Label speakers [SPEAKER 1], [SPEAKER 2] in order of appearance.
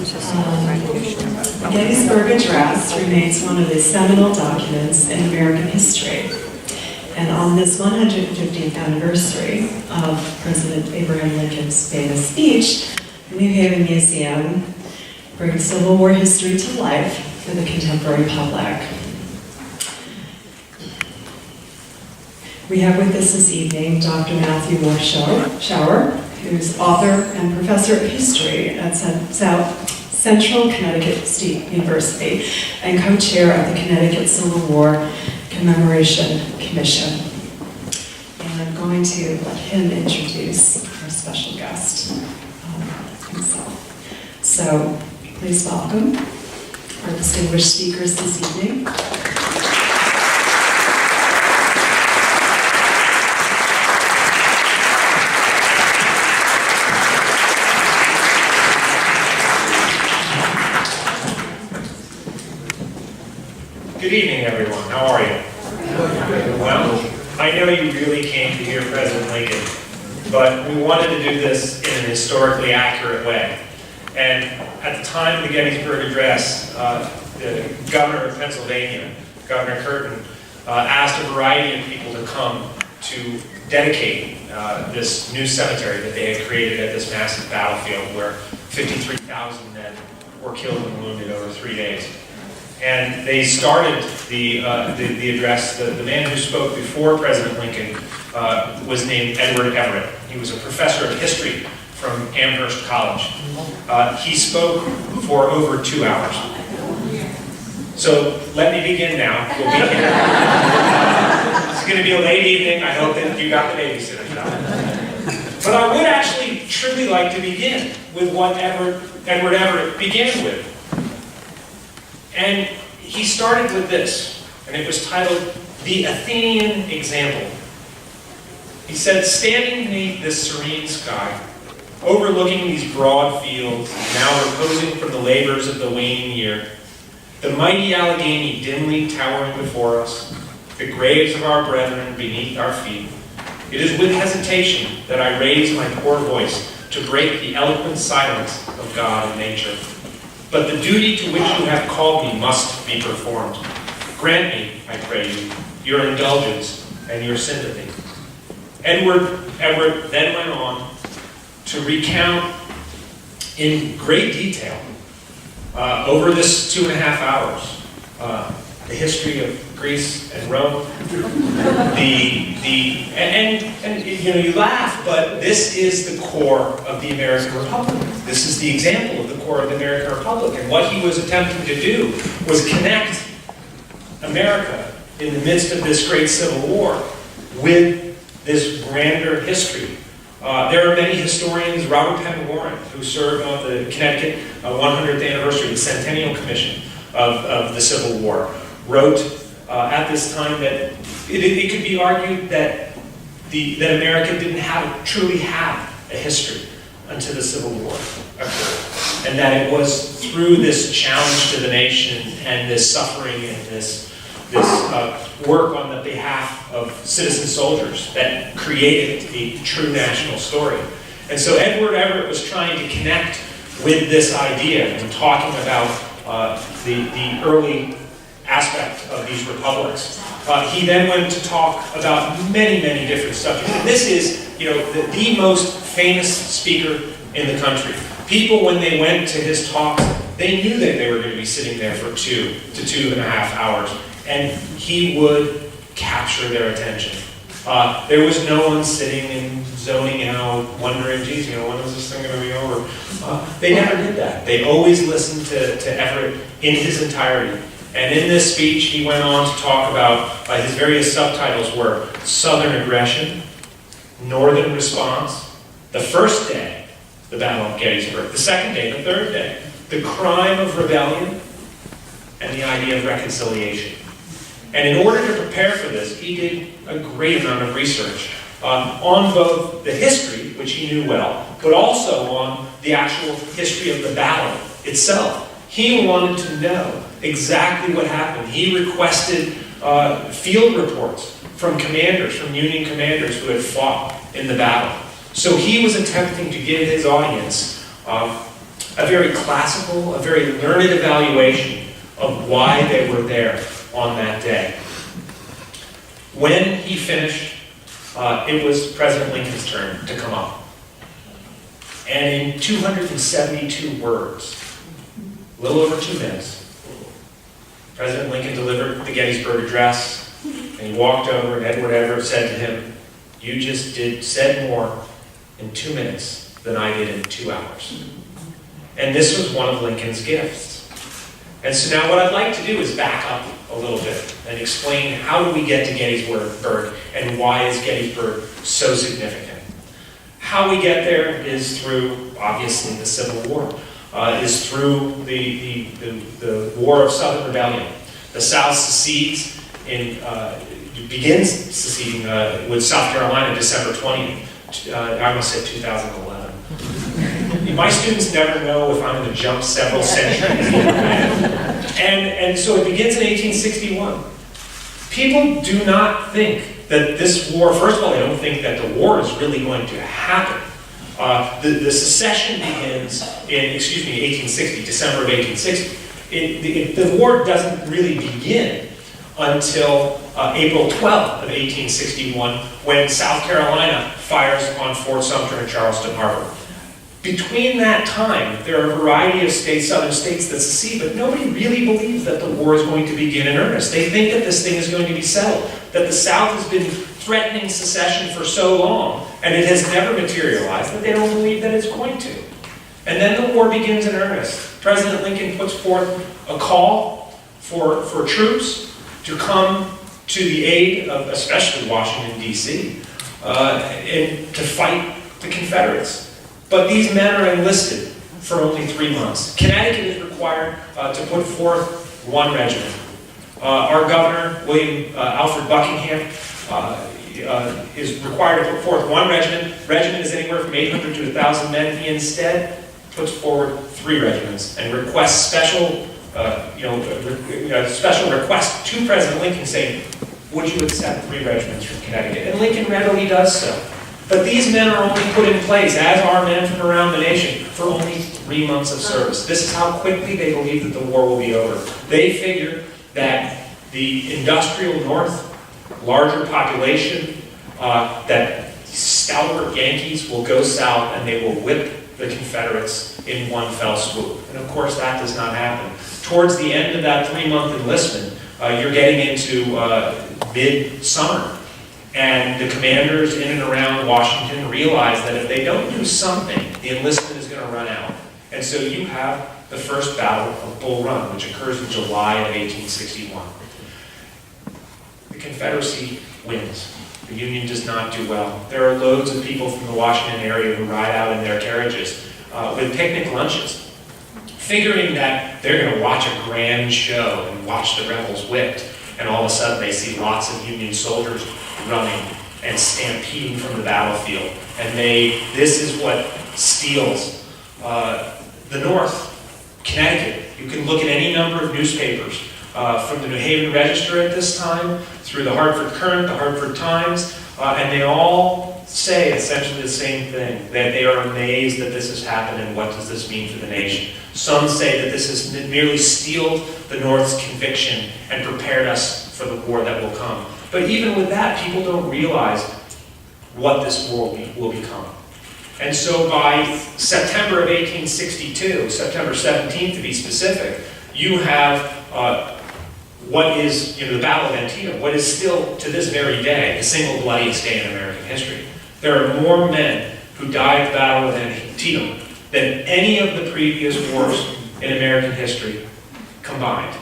[SPEAKER 1] The Gettysburg Address remains one of the seminal documents in American history. And on this 150th anniversary of President Abraham Lincoln's famous speech, the New Haven Museum brings Civil War history to life for the contemporary public. We have with us this evening Dr. Matthew Warshauer, who's author and professor of history at Central Connecticut State University and co-chair of the Connecticut Civil War Commemoration Commission. And I'm going to let him introduce our special guest himself. So please welcome our distinguished speakers this evening.
[SPEAKER 2] Good evening, everyone. How are you? Well, I know you really came to hear President Lincoln, but we wanted to do this in an historically accurate way. And at the time of the Gettysburg Address, the governor of Pennsylvania, Governor Curtin, asked a variety of people to come to dedicate this new cemetery that they had created at this massive battlefield where 53,000 men were killed and wounded over 3 days. And they started the address. The man who spoke before President Lincoln was named Edward Everett. He was a professor of history from Amherst College. He spoke for over 2 hours. So let me begin now. We'll begin. It's going to be a late evening. I hope that you got the babysitter job. But I would actually truly like to begin with what Edward Everett began with. And he started with this, and it was titled, "The Athenian Example." He said, "Standing beneath this serene sky, overlooking these broad fields, now reposing from the labors of the waning year, the mighty Allegheny dimly towering before us, the graves of our brethren beneath our feet, it is with hesitation that I raise my poor voice to break the eloquent silence of God and nature. But the duty to which you have called me must be performed. Grant me, I pray you, your indulgence and your sympathy." Edward Everett then went on to recount in great detail, over this 2.5 hours, the history of Greece and Rome. And you know, you laugh, but this is the core of the American Republic. This is the example of the core of the American Republic. And what he was attempting to do was connect America in the midst of this great Civil War with this grander history. There are many historians. Robert Penn Warren, who served on the Connecticut 100th anniversary, the Centennial Commission of the Civil War, wrote at this time that it could be argued that that America didn't truly have a history until the Civil War occurred, and that it was through this challenge to the nation and this suffering and this work on the behalf of citizen soldiers that created a true national story. And so Edward Everett was trying to connect with this idea and talking about the early aspect of these republics. He then went to talk about many, many different subjects. And this is, you know, the most famous speaker in the country. People, when they went to his talks, they knew that they were going to be sitting there for 2 to 2.5 hours. And he would capture their attention. There was no one sitting and zoning out, wondering, geez, you know, when is this thing going to be over? They never did that. They always listened to Everett in his entirety. And in this speech, he went on to talk about, his various subtitles were Southern Aggression, Northern Response, the first day, the Battle of Gettysburg, the second day, the third day, the crime of rebellion, and the idea of reconciliation. And in order to prepare for this, he did a great amount of research on both the history, which he knew well, but also on the actual history of the battle itself. He wanted to know exactly what happened. He requested field reports from commanders, from Union commanders who had fought in the battle. So he was attempting to give his audience a very classical, a very learned evaluation of why they were there on that day. When he finished, it was President Lincoln's turn to come up. And in 272 words, a little over 2 minutes, President Lincoln delivered the Gettysburg Address, and he walked over, and Edward Everett said to him, "You just said more in 2 minutes than I did in 2 hours." And this was one of Lincoln's gifts. And so now what I'd like to do is back up a little bit and explain how do we get to Gettysburg and why is Gettysburg so significant. How we get there is through, obviously, the Civil War, is through the War of Southern Rebellion. The South secedes begins seceding with South Carolina December 20th. I almost said 2011. My students never know if I'm going to jump several centuries. And so it begins in 1861. People do not think that this war, first of all, they don't think that the war is really going to happen. The secession begins in, 1860, December of 1860. The war doesn't really begin until April 12th of 1861, when South Carolina fires on Fort Sumter in Charleston Harbor. Between that time, there are a variety of states, southern states that secede, but nobody really believes that the war is going to begin in earnest. They think that this thing is going to be settled, that the South has been threatening secession for so long, and it has never materialized, that they don't believe that it's going to. And then the war begins in earnest. President Lincoln puts forth a call for troops to come to the aid of especially Washington, D.C., and to fight the Confederates. But these men are enlisted for only 3 months. Connecticut is required to put forth 1 regiment. Our governor, William Alfred Buckingham, is required to put forth 1 regiment. Regiment is anywhere from 800 to 1,000 men. He instead puts forward 3 regiments and requests special request to President Lincoln saying, "Would you accept 3 regiments from Connecticut?" And Lincoln readily does so. But these men are only put in place, as are men from around the nation, for only 3 months of service. This is how quickly they believe that the war will be over. They figure that the industrial North, larger population, that stalwart Yankees will go south and they will whip the Confederates in one fell swoop. And of course that does not happen. Towards the end of that 3-month enlistment, you're getting into mid-summer. And the commanders in and around Washington realize that if they don't do something, the enlistment is going to run out. And so you have the first battle of Bull Run, which occurs in July of 1861. The Confederacy wins. The Union does not do well. There are loads of people from the Washington area who ride out in their carriages with picnic lunches, figuring that they're going to watch a grand show and watch the rebels whipped. And all of a sudden they see lots of Union soldiers running and stampeding from the battlefield. And this is what steals the North. Connecticut. You can look at any number of newspapers, from the New Haven Register at this time, through the Hartford Courant, the Hartford Times, and they all say essentially the same thing, that they are amazed that this has happened and what does this mean for the nation. Some say that this has merely steeled the North's conviction and prepared us for the war that will come. But even with that, people don't realize what this war will become. And so by September of 1862, September 17th to be specific, you have what is the Battle of Antietam, what is still to this very day the single bloodiest day in American history. There are more men who died at the Battle of Antietam than any of the previous wars in American history combined.